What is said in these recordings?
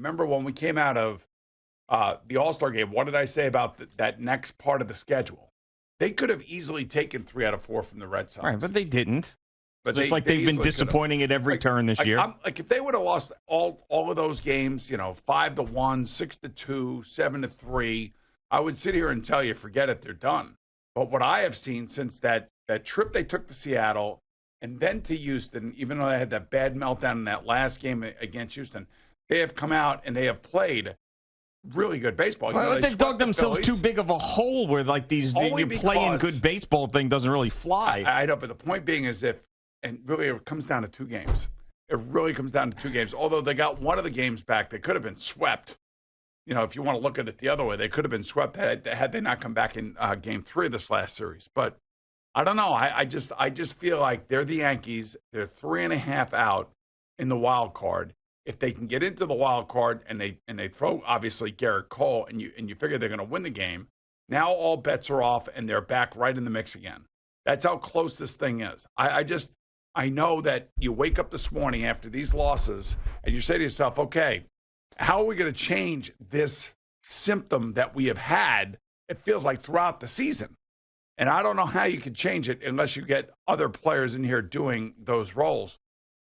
remember when we came out of the All-Star game, what did I say about that next part of the schedule? They could have easily taken 3 out of 4 from the Red Sox. Right, but they didn't. But Just like they've been disappointing at every turn this year. If they would have lost all of those games, 5-1, 6-2, 7-3, I would sit here and tell you, forget it, they're done. But what I have seen since that trip they took to Seattle and then to Houston, even though they had that bad meltdown in that last game against Houston, they have come out and they have played really good baseball. They've dug themselves too big of a hole where you playing good baseball thing doesn't really fly. I know, but the point being is and really it comes down to 2 games. It really comes down to 2 games. Although they got one of the games back, they could have been swept. If you want to look at it the other way, they could have been swept had they not come back in Game 3 of this last series. But I don't know. I just feel like they're the Yankees. They're 3.5 out in the wild card. If they can get into the wild card and they throw obviously Garrett Cole and you figure they're going to win the game, now all bets are off and they're back right in the mix again. That's how close this thing is. I know that you wake up this morning after these losses and you say to yourself, okay, how are we going to change this symptom that we have had, it feels like, throughout the season? And I don't know how you can change it unless you get other players in here doing those roles.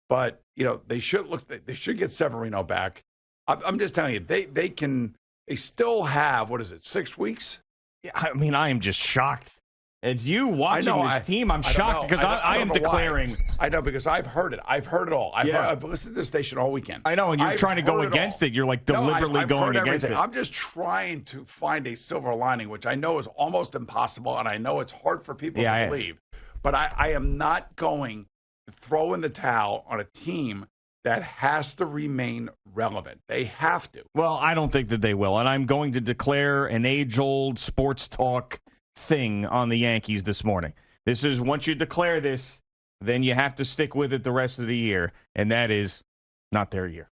But, they should get Severino back. I'm just telling you, they still have, 6 weeks? Yeah, I am just shocked. As you watching this team, I'm shocked because I am declaring. I know, because I've heard it. I've heard it all. I've listened to the station all weekend. I know, and you're trying to go against it. You're like deliberately going against it. I'm just trying to find a silver lining, which I know is almost impossible, and I know it's hard for people to believe. But I am not going to throw in the towel on a team that has to remain relevant. They have to. Well, I don't think that they will, and I'm going to declare an age-old sports talk thing on the Yankees this morning. This is, once you declare this, then you have to stick with it the rest of the year, and that is not their year.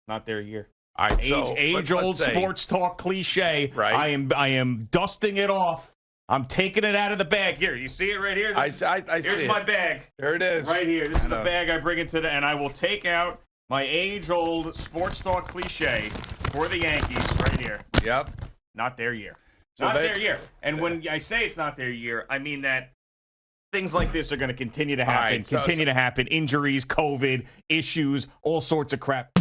Not their year. All right, age-old sports talk cliche. Right. I am dusting it off. I'm taking it out of the bag. Here, you see it right here? I see here's my bag. There it is. Right here. This is the bag I bring into and I will take out my age-old sports talk cliche for the Yankees right here. Yep. Not their year. Not their year. And when I say it's not their year, I mean that things like this are going to continue to happen, to happen. Injuries, COVID, issues, all sorts of crap.